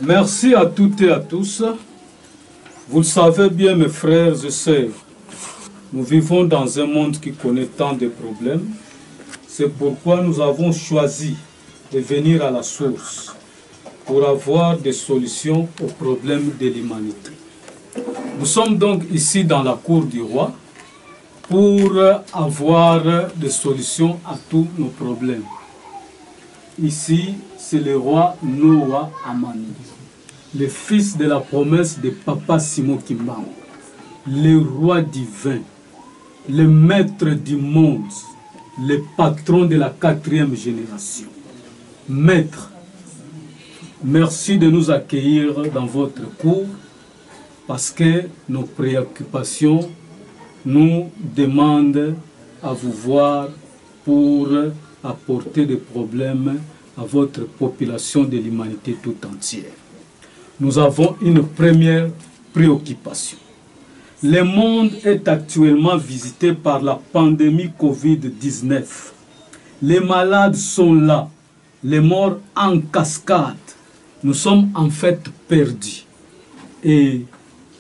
Merci à toutes et à tous. Vous le savez bien, mes frères et sœurs, nous vivons dans un monde qui connaît tant de problèmes. C'est pourquoi nous avons choisi de venir à la source pour avoir des solutions aux problèmes de l'humanité. Nous sommes donc ici dans la cour du roi pour avoir des solutions à tous nos problèmes. Ici, c'est le roi Noah Amani, le fils de la promesse de Papa Simon Kimbangu, le roi divin, le maître du monde, le patron de la 4e génération. Maître, merci de nous accueillir dans votre cour parce que nos préoccupations nous demandent à vous voir pour apporter des problèmes à votre population de l'humanité tout entière. Nous avons une première préoccupation. Le monde est actuellement visité par la pandémie Covid-19. Les malades sont là, les morts en cascade. Nous sommes en fait perdus. Et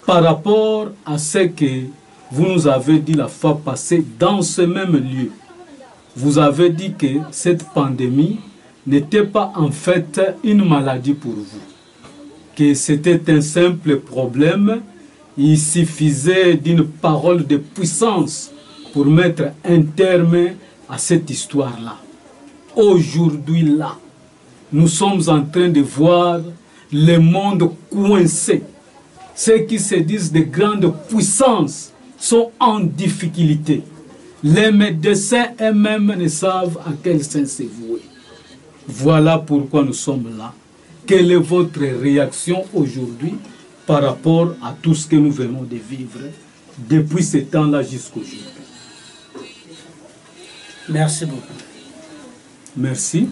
par rapport à ce que vous nous avez dit la fois passée dans ce même lieu, vous avez dit que cette pandémie n'était pas en fait une maladie pour vous, que c'était un simple problème. Il suffisait d'une parole de puissance pour mettre un terme à cette histoire-là. Aujourd'hui, là, nous sommes en train de voir le monde coincé. Ceux qui se disent de grandes puissances sont en difficulté. Les médecins eux-mêmes ne savent à quel sens se vouer. Voilà pourquoi nous sommes là. Quelle est votre réaction aujourd'hui par rapport à tout ce que nous venons de vivre depuis ce temps-là jusqu'aujourd'hui? Merci beaucoup. Merci.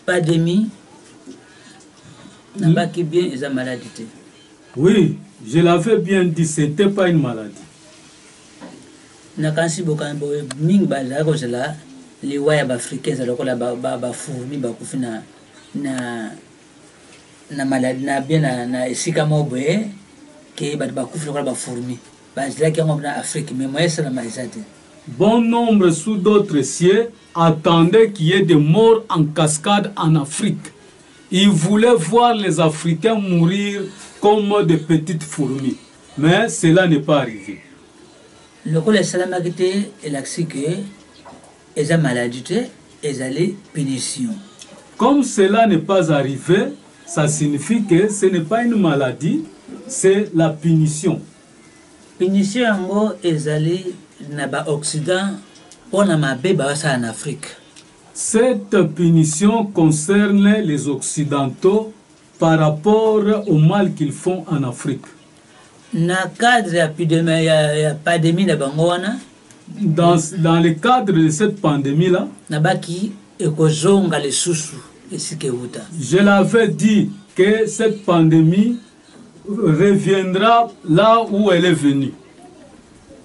Pandémie, n'a pas qui bien les maladies. Oui, je l'avais bien dit, ce n'était pas une maladie. Nakansi bokambo ming bala ko cela les waya africains ça ko la ba fourmi ba kufina na maladie na bien na esika moboye ke ba kufina ko ba fourmi ba cela qui en Afrique mais moi ça na maladie. Bon nombre sous d'autres cieux attendaient qu'il y ait des morts en cascade en Afrique. Ils voulaient voir les Africains mourir comme de petites fourmis. Mais cela n'est pas arrivé. Le coup de salamagité est l'accès que les maladies et les punitions. Comme cela n'est pas arrivé, ça signifie que ce n'est pas une maladie, c'est la punition. Punition en gros est allé dans l'Occident pour la en Afrique. Cette punition concerne les Occidentaux par rapport au mal qu'ils font en Afrique. Dans le cadre de la pandémie, dans le cadre de cette pandémie-là, je l'avais dit que cette pandémie reviendra là où elle est venue.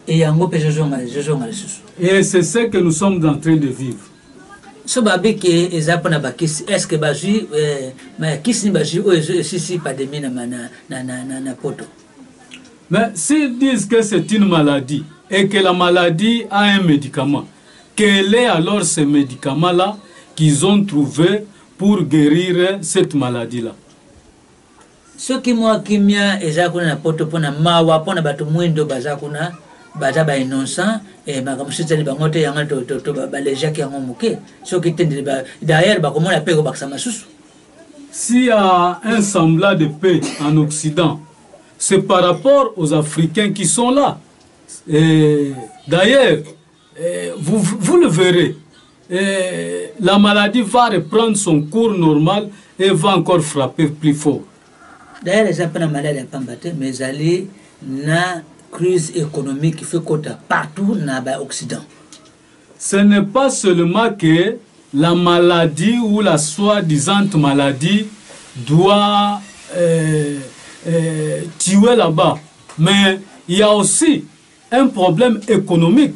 Et c'est ce que nous sommes en train de vivre. Est-ce que mais s'ils disent que c'est une maladie et que la maladie a un médicament, quel est alors ce médicament-là qu'ils ont trouvé pour guérir cette maladie-là? Ce qui moi qui m'a na poto pona mawa pona batu mwendo bazakuna bazaba innocent et ma comme c'était bangote yanga to ba les gens qui ont moqué ce qui tende derrière ba comment la paix au baksama susu. S'il y a un semblant de paix en Occident, c'est par rapport aux Africains qui sont là. D'ailleurs, vous le verrez, la maladie va reprendre son cours normal et va encore frapper plus fort. D'ailleurs, les gens la maladie à mais aller na crise économique qui fait côté partout dans l'Occident. Ce n'est pas seulement que la maladie ou la soi-disant maladie doit tuer là-bas, mais il y a aussi un problème économique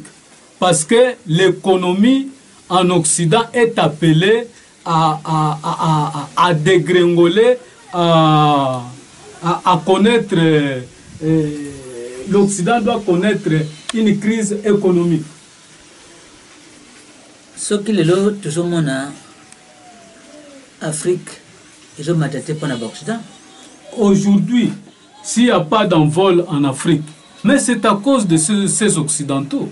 parce que l'économie en Occident est appelée à dégringoler, à connaître, l'Occident doit connaître une crise économique. Ce qui est là, tout le monde en Afrique, ils ont maté pour l'Occident. Aujourd'hui, s'il n'y a pas d'envol en Afrique, mais c'est à cause de ces Occidentaux.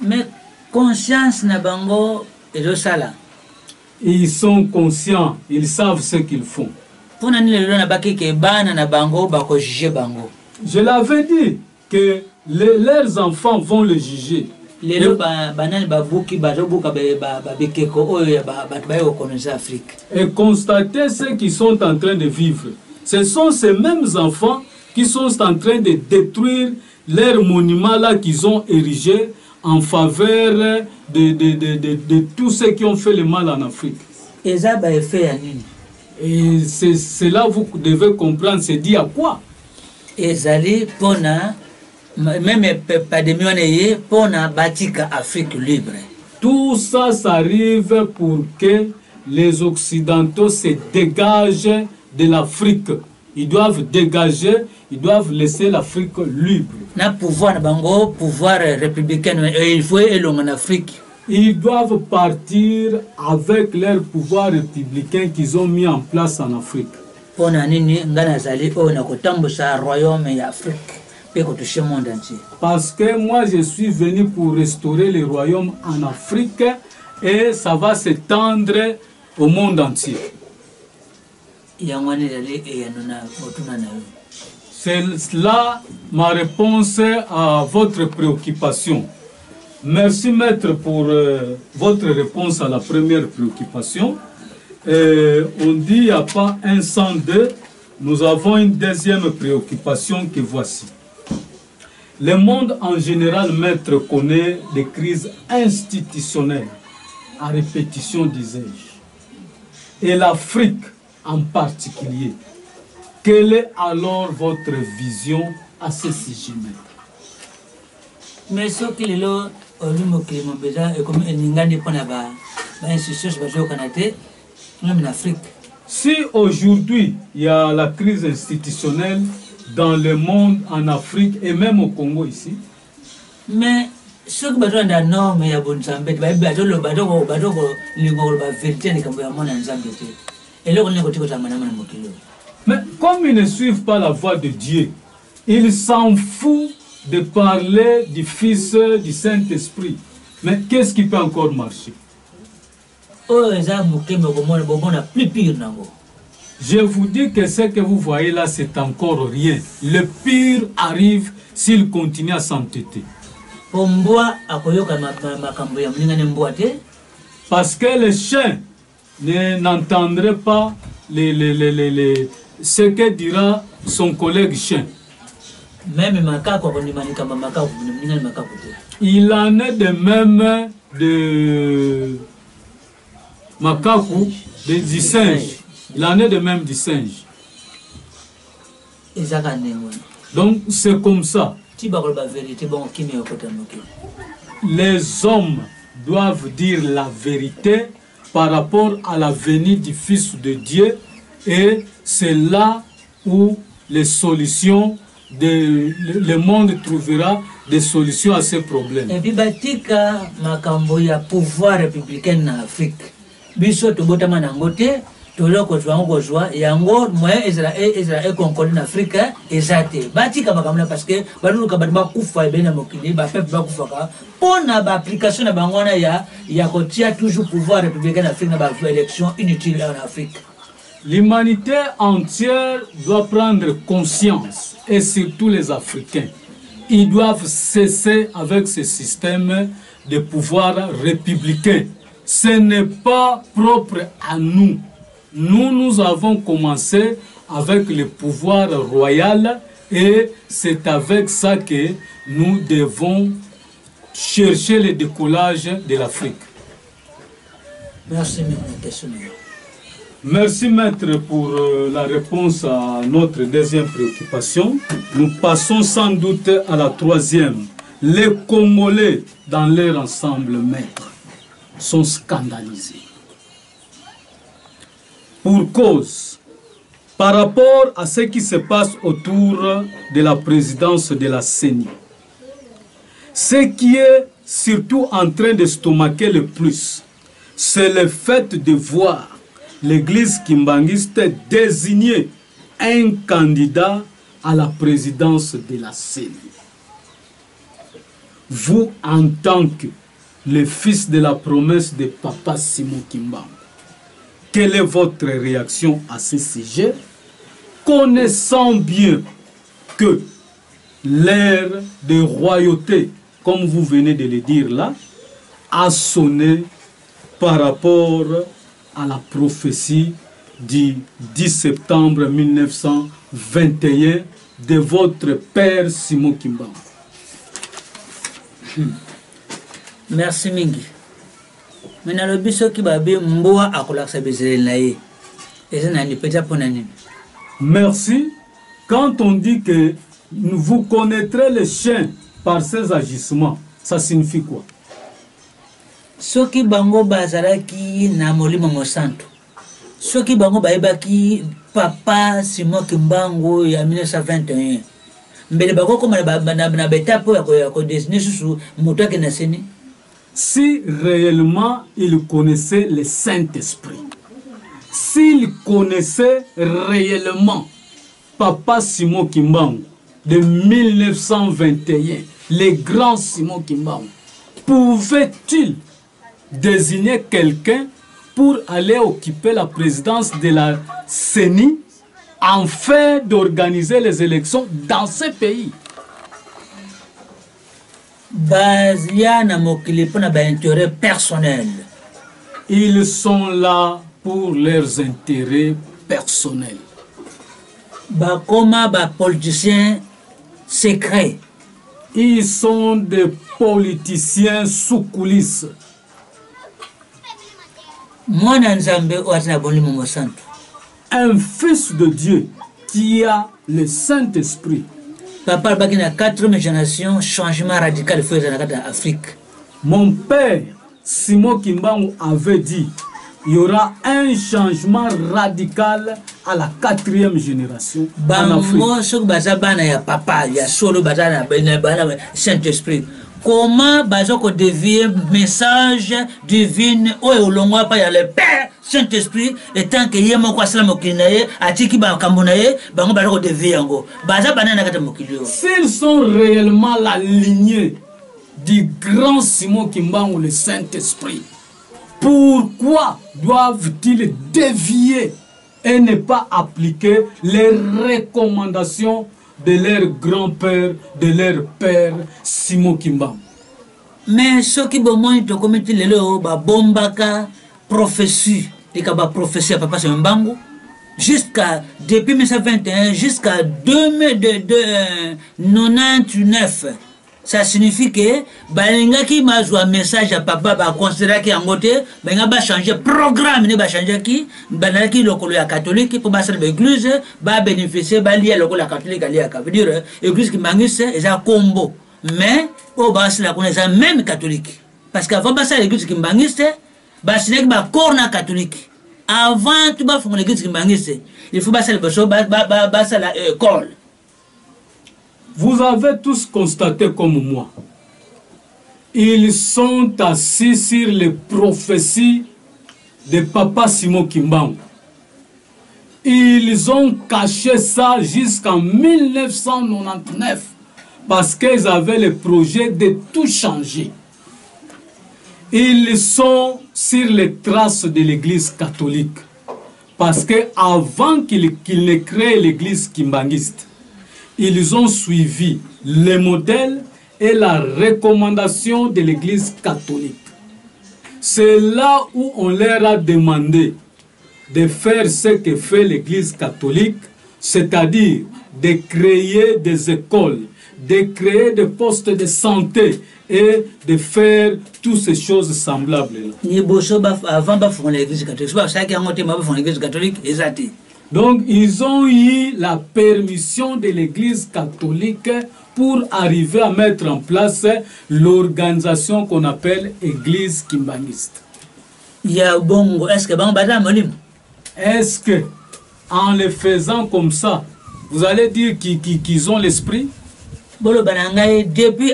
Mais conscience na bango et ça là. Ils sont conscients, ils savent ce qu'ils font. Pour nous les na baki ke bana na bango ba ko juger bango. Je l'avais dit que leurs enfants vont le juger. Les banane ba buki ba robuka ba bekeko oyo ba ba yo connaître Afrique. Et constater ce qu'ils sont en train de vivre. Ce sont ces mêmes enfants qui sont en train de détruire leurs monuments là qu'ils ont érigés en faveur de tous ceux qui ont fait le mal en Afrique. Et ça va faire et c'est là vous devez comprendre, c'est dit à quoi. Et ça pour même pas de millions pour bâtir Afrique libre. Tout ça, ça arrive pour que les Occidentaux se dégagent de l'Afrique. Ils doivent dégager, ils doivent laisser l'Afrique libre. Na pouvoir bango, pouvoir républicain, il faut aller en Afrique. Ils doivent partir avec leur pouvoir républicain qu'ils ont mis en place en Afrique. Pour nini ngana zali o na kotambusa royaume et Afrique pe ko toucher monde entier. Parce que moi je suis venu pour restaurer le royaume en Afrique et ça va s'étendre au monde entier. C'est là ma réponse à votre préoccupation. Merci maître pour votre réponse à la première préoccupation. On dit il n'y a pas un sans deux. Nous avons une deuxième préoccupation que voici. Le monde en général, maître, connaît des crises institutionnelles à répétition, disais-je. Et l'Afrique en particulier. Quelle est alors votre vision à ce sujet, maître? Mais ce qui est là, même en Afrique. Si aujourd'hui il y a la crise institutionnelle dans le monde, en Afrique et même au Congo ici, mais ce qui est dans norme il y a bon sambet, mais comme ils ne suivent pas la voie de Dieu, ils s'en foutent de parler du Fils du Saint-Esprit. Mais qu'est-ce qui peut encore marcher? Je vous dis que ce que vous voyez là, c'est encore rien. Le pire arrive s'il continue à s'entêter. Parce que les chiens n'entendraient pas ce que dira son collègue chien. Il en est de même de macaque, du singe. Il en est de même du singe. Donc c'est comme ça. Les hommes doivent dire la vérité par rapport à la venue du Fils de Dieu, et c'est là où les solutions, le monde trouvera des solutions à ces problèmes. Et puis, batika makambo ya pouvoir républicain en Afrique. Biso tobotama nangote, toloko twango joie, yango moyen Israël concorde en Afrique, ezate. Batika makambo parce que banou kabadma kufa bena mokili, ba peuple ba kufaka. Pona ba application na bangona ya kotia toujours pouvoir républicain en Afrique na ba élection inutile en Afrique. L'humanité entière doit prendre conscience, et surtout les Africains. Ils doivent cesser avec ce système des pouvoirs républicains. Ce n'est pas propre à nous. Nous avons commencé avec le pouvoir royal et c'est avec ça que nous devons chercher le décollage de l'Afrique. Merci, maître. Merci, maître, pour la réponse à notre deuxième préoccupation. Nous passons sans doute à la troisième. Les Congolais, dans leur ensemble, maître, sont scandalisés. Pour cause, par rapport à ce qui se passe autour de la présidence de la CENI, ce qui est surtout en train de stomaquer le plus, c'est le fait de voir l'église kimbangiste désigner un candidat à la présidence de la CENI. Vous, en tant que le fils de la promesse de Papa Simon Kimbangu, quelle est votre réaction à ce sujet, connaissant bien que l'ère de royauté, comme vous venez de le dire là, a sonné par rapport à la prophétie du 10 septembre 1921 de votre père Simon Kimbangu? Merci mingi. Maintenant le biso qui va bien mboa akolaksa bezele nae. Et ça n'est pas pour nani. Merci. Quand on dit que vous connaîtrez les chiens par ses agissements, ça signifie quoi? Soki bango bazaraki na molimo mosanto. Soki bango baibaki Papa Simon Kimbangu ya 1921. Mbele bako koma na betapo ya ko dessiner sous moto ke na seni. Si réellement il connaissait le Saint-Esprit, s'il connaissait réellement Papa Simon Kimbangu de 1921, le grand Simon Kimbangu, pouvait-il désigner quelqu'un pour aller occuper la présidence de la CENI afin d'organiser les élections dans ce pays? Ils sont là pour leurs intérêts personnels. Bakoma ba politiciens secrets. Ils sont des politiciens sous coulisses. Un fils de Dieu qui a le Saint-Esprit. Papa baki na 4e génération, changement radical fait dans l'Afrique. Mon père Simon Kimbangu avait dit il y aura un changement radical à la 4e génération en Afrique. Papa, il y a solo Saint-Esprit. Comment bazoko devient message divin au longwa pa ya le Père Saint-Esprit et tant que yemo kwa sala mokinaye atiki ba kambonaye bango bazoko devient ngo baza banana kata mokilio. S'ils sont réellement la lignée du grand Simon Kimbangu, le Saint-Esprit, pourquoi doivent-ils dévier et ne pas appliquer les recommandations de leur grand-père, de leur père Simon Kimbangu? Mais ce qui bomoni to komiti lelo ba bombaka prophétie, ba prophétie à Papa Simon Kimbangu jusqu'à depuis 1921 jusqu'à 2099. Ça signifie que balinga ki mazwa message à papa ba considérer ki angote benga ba changer programme ne ba changer ki banala ki lokolo ya catholique pour ba sala l'église ba bénéficier ba lié lokolo ya catholique ali ya veut dire église qui mangise eza combo mais au ba sala connaît même catholique parce qu'avant ba sala l'église qui mangise ba sala ba corna catholique avant tout ba fond l'église qui mangise il faut ba sala ba sala école. Vous avez tous constaté comme moi, ils sont assis sur les prophéties de Papa Simon Kimbangu. Ils ont caché ça jusqu'en 1999 parce qu'ils avaient le projet de tout changer. Ils sont sur les traces de l'église catholique parce qu'avant qu'ils ne créent l'église kimbanguiste, ils ont suivi les modèles et la recommandation de l'Église catholique. C'est là où on leur a demandé de faire ce que fait l'Église catholique, c'est-à-dire de créer des écoles, de créer des postes de santé et de faire toutes ces choses semblables. Donc, ils ont eu la permission de l'Église catholique pour arriver à mettre en place l'organisation qu'on appelle Église kimbangiste. Est-ce que, en le faisant comme ça, vous allez dire qu'ils ont l'esprit? Depuis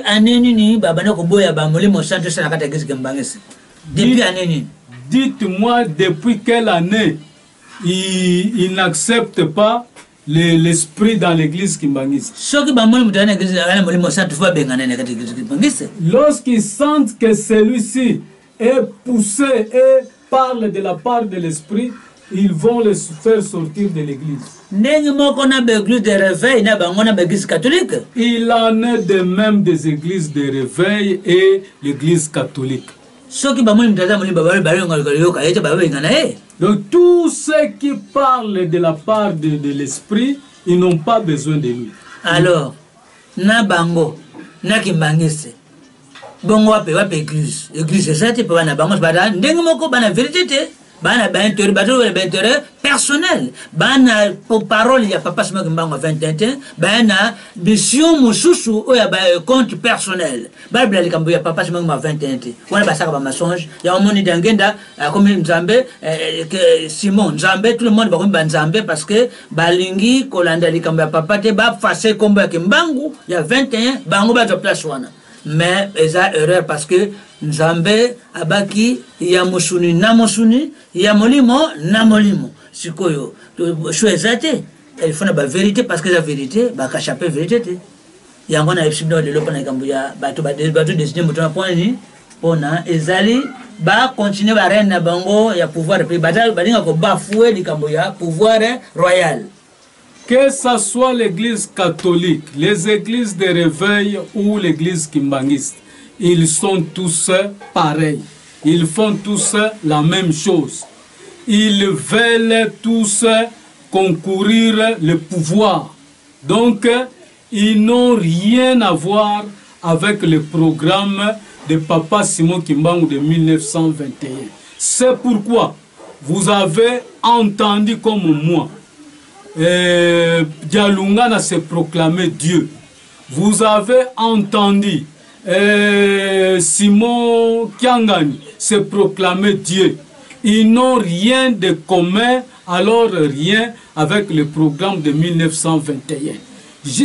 dites-moi depuis quelle année ils n'acceptent pas l'esprit dans l'église kimbangiste. Lorsqu'ils sentent que celui-ci est poussé et parle de la part de l'esprit, ils vont le faire sortir de l'église. Il en est de même des églises de réveil et l'église catholique. Donc tous ceux qui parlent de la part de l'esprit, ils n'ont pas besoin de lui. Alors, na bango, na kimbangise. Bongo wape église. Église c'est ça, tu peux na bango, ndenge moko bana vérité. Bana intérêt personnel. Bana pour parole ya papa sima kimbango 21. Bana mission mususu o ya compte personnel. Bible likambo ya papa sima 21. Wana basaka ba mensonge. Ya omoni dangenda comme Nzambe Simon Nzambe tout le monde ba Nzambe parce que balingi kolanda likambo ya papa te ba face kombo ya kimbangu ya 21 bango ba place wana. Mais eza erreur parce que Nzambe abaki ya musuni na musuni ya molimo na molimo sikoyo choisate il faut na ba vérité parce que la vérité ba kachape vérité yango na epsino de lopa na kambu ya bato décider mutona point ni pona ezali ba continuer ba reine na bango ya pouvoir pe balinga ko bafouer likambo ya pouvoir royal. Que ce soit l'église catholique, les églises de réveil ou l'église kimbangiste, ils sont tous pareils. Ils font tous la même chose. Ils veulent tous concourir le pouvoir. Donc, ils n'ont rien à voir avec le programme de Papa Simon Kimbangu de 1921. C'est pourquoi vous avez entendu comme moi Dialungana se proclamer Dieu. Vous avez entendu Simon Kiangani se proclamer Dieu. Ils n'ont rien de commun, alors rien avec le programme de 1921.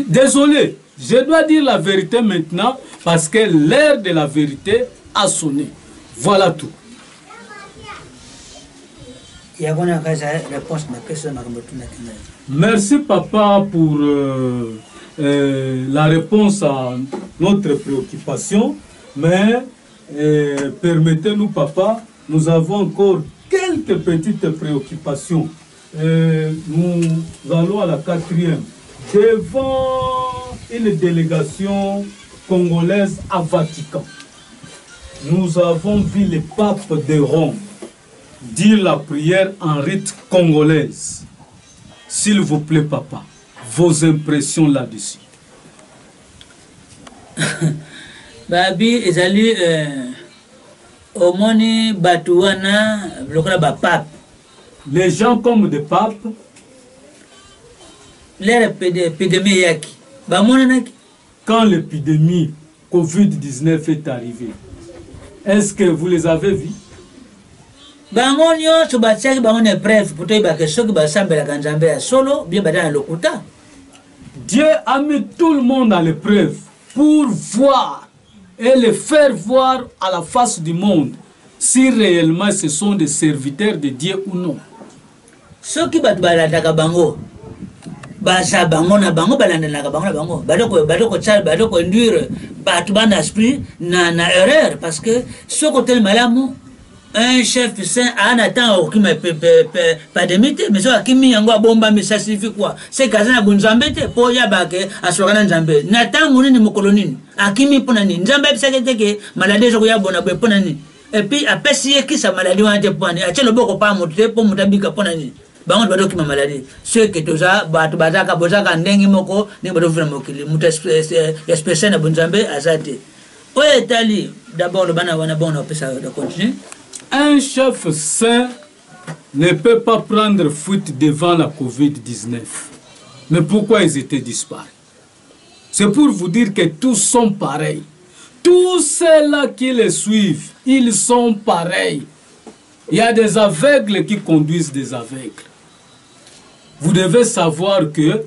Désolé, je dois dire la vérité maintenant parce que l'heure de la vérité a sonné. Voilà tout. Merci papa pour la réponse à notre préoccupation, mais permettez-nous papa, nous avons encore quelques petites préoccupations. Nous allons à la 4e. Devant une délégation congolaise à Vatican, nous avons vu le pape de Rome dire la prière en rite congolaise. S'il vous plaît, papa, vos impressions là-dessus. Babi, ezali omoni batuana lokola ba pape. Les gens comme des papes. L'épidémie yaki. Ba monanaki. Quand l'épidémie Covid-19 est arrivée, est-ce que vous les avez vus? Bangonio subatiaki bangone preuve pour te ba soki ba sambela kanzambe ya solo bien badana lokuta. Dieu a mis tout le monde à l'épreuve pour voir et le faire voir à la face du monde si réellement ce sont des serviteurs de Dieu ou non. Soki bat balataka bango basa bango na bango balandelaka bango na bango badoko tsala badoko induire batu bana esprit na erreur parce que ce côté malamu un chef saint en attend qui me pas de mité mais ça qui mi yango bomba mais ça signifie quoi c'est kazana bunzambe te po ya bake asokana nzambe n'attend ngoni ni mokolonini akimi pona ni nzambe bisakete ke maladie zo ya bona pona ni et puis apesi qui sa maladie wante pona a tshelo boko pa motu po mutabika pona ni bango bado ki maladie ce que toza batu bazaka bozaka ndengi moko ni bado vina mokili mutu espèce na bunzambe azate o etali d'abord le bana wana bon on peut ça de continuer. Un chef saint ne peut pas prendre fuite devant la Covid-19. Mais pourquoi ils étaient disparus? C'est pour vous dire que tous sont pareils. Tous ceux-là qui les suivent, ils sont pareils. Il y a des aveugles qui conduisent des aveugles. Vous devez savoir que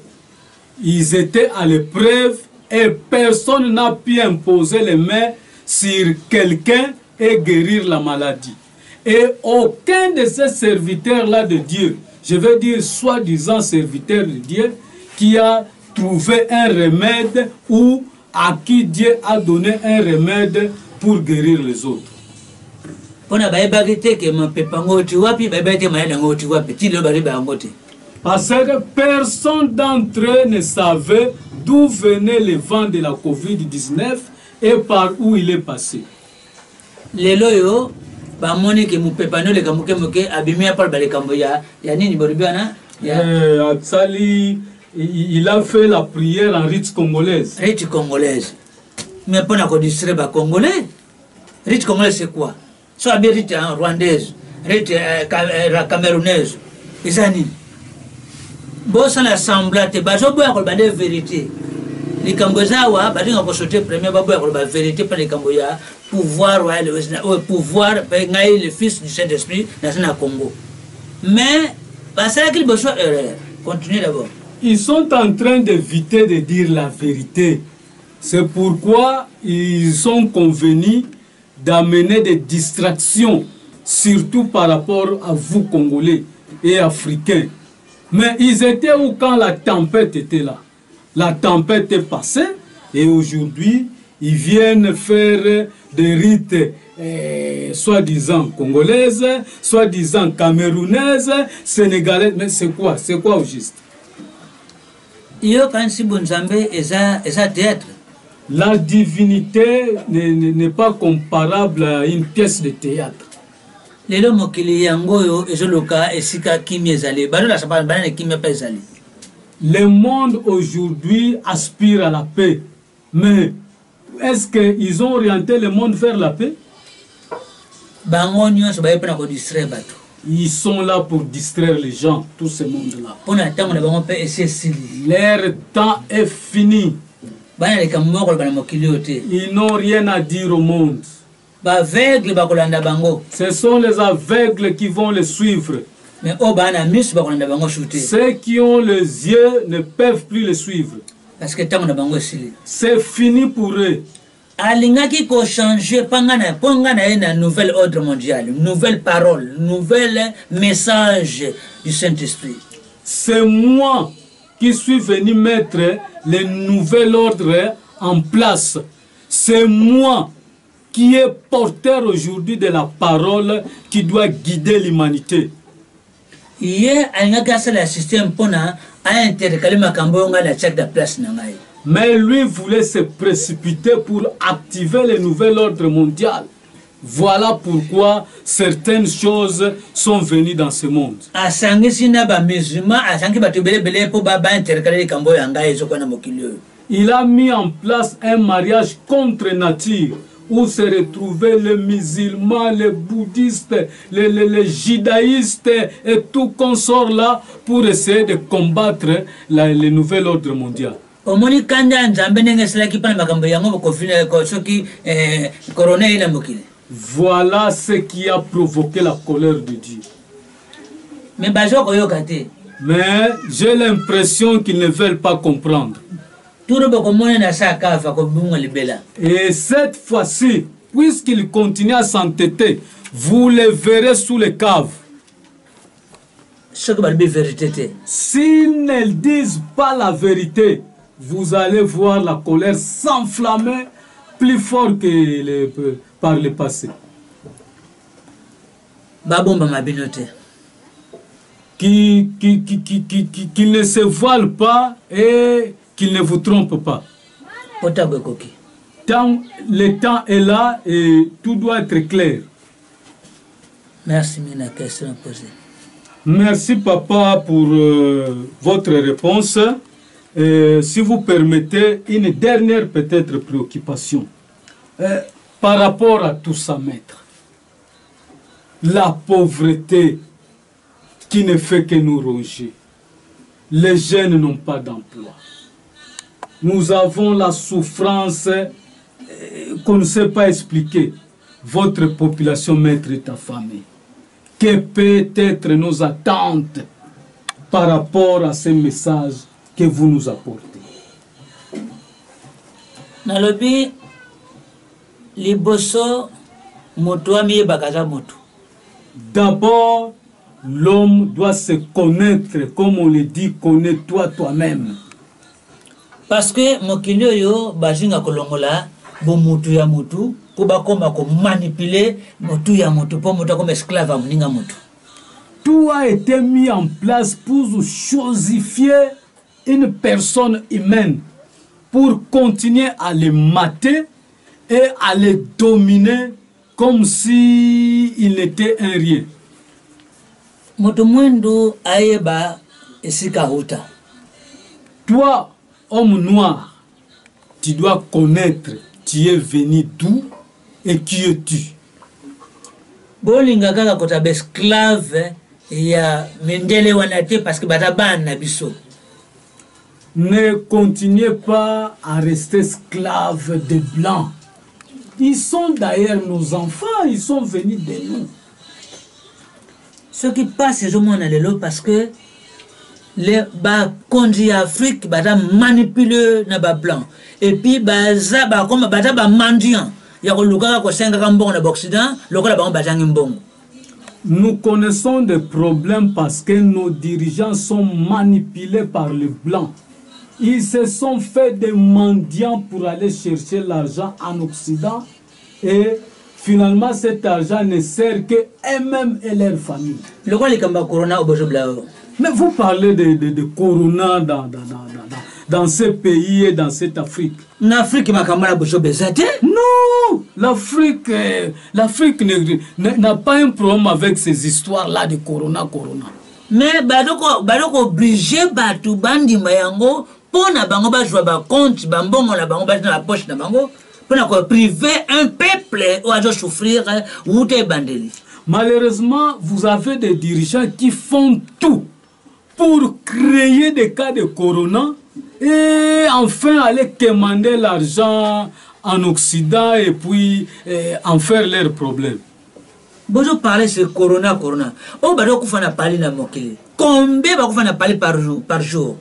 ils étaient à l'épreuve et personne n'a pu imposer les mains sur quelqu'un et guérir la maladie. Et aucun de ces serviteurs-là de Dieu, je veux dire soi-disant serviteurs de Dieu, qui a trouvé un remède ou à qui Dieu a donné un remède pour guérir les autres. Parce que personne d'entre eux ne savait d'où venait le vent de la Covid-19 et par où il est passé. Les loyaux, bamoni ke mupepano le kamuke muke abimia par balekambo ya nini boribiana ya Atsali il a fait la prière en rite congolaise. Rite congolaise. Mais pour qu'on distraire ba congolais. Rite congolaise c'est quoi? Soit bien rite rwandaise, rite camerounaise. Et ça ni. Bossa l'assemblée te bazo boya ko bande vérité. Les Cambozawa, bah, on va sauter premier babou pour la vérité par les Camboya, pouvoir, pouvoir, le fils du Saint-Esprit dans le Congo. Mais, c'est là qu'il besoin erreur. Continuez d'abord. Ils sont en train d'éviter de dire la vérité. C'est pourquoi ils sont convenus d'amener des distractions, surtout par rapport à vous, Congolais et Africains. Mais ils étaient où quand la tempête était là? La tempête est passée et aujourd'hui, ils viennent faire des rites soi-disant congolaises, soi-disant camerounaises, sénégalaises. Mais c'est quoi? C'est quoi au juste? La divinité n'est pas comparable à une pièce de théâtre. Le monde aujourd'hui aspire à la paix. Mais est-ce qu'ils ont orienté le monde vers la paix? Ils sont là pour distraire les gens, tout ce monde-là. Leur temps est fini. Ils n'ont rien à dire au monde. Ce sont les aveugles qui vont les suivre. Ceux qui ont les yeux ne peuvent plus les suivre. C'est fini pour eux. Alingaki ko changer pangana un nouvel ordre mondial, nouvelle parole, nouvel message du Saint-Esprit. C'est moi qui suis venu mettre le nouvel ordre en place. C'est moi qui est porteur aujourd'hui de la parole qui doit guider l'humanité. Hier, alingaki le système pona a intercalé makambonga la check de place nangai. Mais lui voulait se précipiter pour activer le nouvel ordre mondial. Voilà pourquoi certaines choses sont venues dans ce monde. Il a mis en place un mariage contre nature où se retrouvaient les musulmans, les bouddhistes, les judaïstes et tout consort là pour essayer de combattre le nouvel ordre mondial. Voilà ce qui a provoqué la colère de Dieu. Mais j'ai l'impression qu'ils ne veulent pas comprendre. Et cette fois-ci, puisqu'ils continuent à s'entêter, vous les verrez sous les caves. S'ils ne disent pas la vérité, vous allez voir la colère s'enflammer plus fort que par le passé. babomba mabinote. Qui ne se voile pas et qu'il ne vous trompe pas. Le temps est là et tout doit être clair. Merci, Mina, question posée. Merci, papa, pour votre réponse. Si vous permettez, une dernière peut-être préoccupation. Par rapport à tout ça, maître. La pauvreté qui ne fait que nous ronger. Les jeunes n'ont pas d'emploi. Nous avons la souffrance qu'on ne sait pas expliquer. Votre population, maître, est affamée. Que peut être nos attentes par rapport à ces messages que vous nous apportez? Nalobi, liboso, moto miye bakaza moto. D'abord, l'homme doit se connaître, comme on le dit, connais-toi toi-même. Parce que mokilio yo bazinga kolongola bo mutu ya mutu ko bakoma ko manipuler mutu ya mutu pour mutu comme esclave amuninga mutu. Tout a été mis en place pour chosifier une personne humaine, pour continuer à les mater et à les dominer comme si il n'était un rien. Mutu mwendu ayeba esika huta. Toi, homme noir, tu dois connaître tu es venu d'où et qui es-tu. Bolinga kaka kota esclave ya mendele wanate parce que bataban na biso. Ne continuez pas à rester esclave des blancs. Ils sont d'ailleurs nos enfants, ils sont venus de nous. Ce qui passe c'est au moins lelo parce que les conduits Afrique bata manipuleux na ba blanc et puis baza ba comme bata ba mendiant ya ko luka ko senga kambongo na Occident lokola ba batangi mbongo. Nous connaissons des problèmes parce que nos dirigeants sont manipulés par les blancs. Ils se sont fait des mendiants pour aller chercher l'argent en Occident et finalement cet argent ne sert que eux-mêmes et leur famille. Lokola kamba corona obojoblao. Mais vous parlez de corona dans ces pays et dans cette Afrique. L'Afrique n'a Non, l'Afrique n'a pas un problème avec ces histoires-là de corona. Mais badoko obligé batu bandi mayango pona bango ba jouer ba compte bambongo la bango ba dans la poche na bango pona ko priver un peuple ou à souffrir ou te bandeli. Malheureusement, vous avez des dirigeants qui font tout pour créer des cas de corona et enfin aller commander l'argent en Occident et puis en faire leurs problèmes. Bonjour, parler sur corona. Oh, bah, donc, on va parler dans mon pays. Combien va on parler par jour?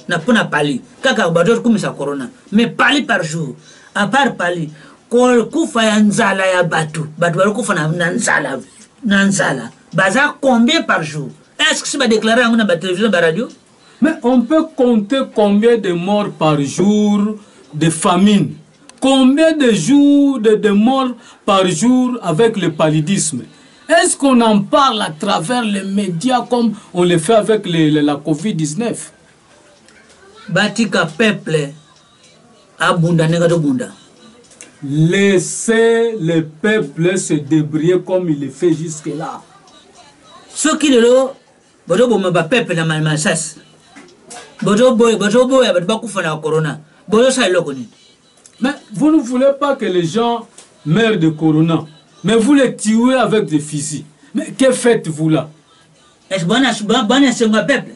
N'a pas parler. Kaka, bah, donc, comme ça, corona. Mais parler par jour. À part parler. Qu'on fait nzala ya batu. Batu, qu'on fait nanzala. Baza, combien par jour? Est-ce que c'est déclaré dans la télévision, la radio? Mais on peut compter combien de morts par jour de famine. Combien de jours de morts par jour avec le paludisme? Est-ce qu'on en parle à travers les médias comme on le fait avec la Covid-19? Batika peuple abunda nega do bunda. Laissez le peuple se débrouiller comme il le fait jusque-là. Ce qui est là, bodo boma ba peuple na malmasas. Bodo boy ya ba kufa na corona. Bodo sa loko ni. Mais vous ne voulez pas que les gens meurent de corona. Mais vous les tuez avec des fusils. Mais que faites-vous là? Est-ce que c'est un peuple?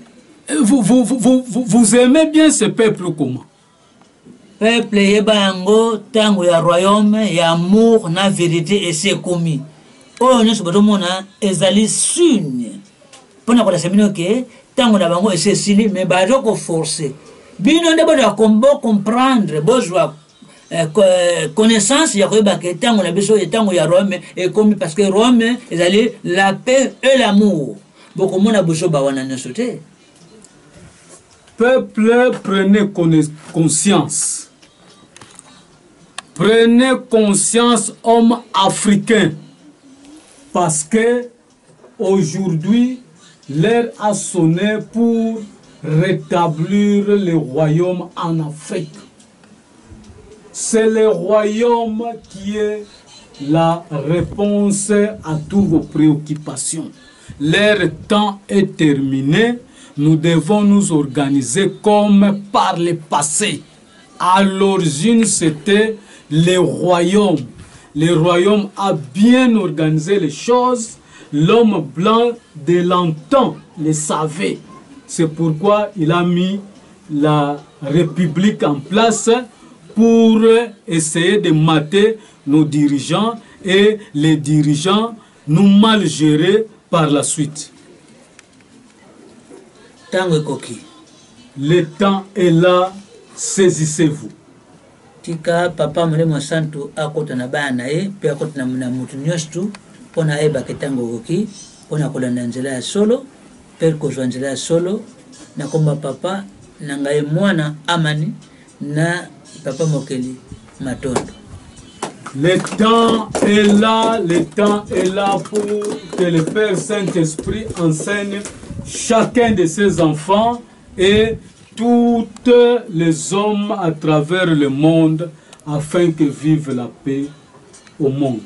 Vous aimez bien ce peuple comment? Peuple yebango tango ya royaume ya amour na vérité et c'est commis. Oh ne se bodomona ezali sugne. Pona ko la semino ke tango na bango c'est sili mais ba ko forcer. Bino ndebo da kombo comprendre besoin connaissance ya koyeba ke tango na biso et tango ya Rome et comme parce que Rome ezali la paix et l'amour. Boko mona biso ba wana nsote. Peuple, prenez conscience. Prenez conscience, hommes africains. Parce que aujourd'hui, l'heure a sonné pour rétablir le royaume en Afrique. C'est le royaume qui est la réponse à toutes vos préoccupations. Leur temps est terminé. Nous devons nous organiser comme par le passé. À l'origine, c'était le royaume. Le royaume a bien organisé les choses. L'homme blanc de l'antan le savait. C'est pourquoi il a mis la République en place pour essayer de mater nos dirigeants et les dirigeants nous mal gérés par la suite. Le temps est là, saisissez-vous. Tika papa mulemo santu akota na bana pe akota na mutu nyostu pona eba ketango koki pona kolanda nzela ya solo per kozwa nzela ya solo na komba papa na ngai mwana amani na papa mokeli matondo. Le temps est là pour que le Père Saint-Esprit enseigne chacun de ses enfants et tous les hommes à travers le monde afin que vive la paix au monde.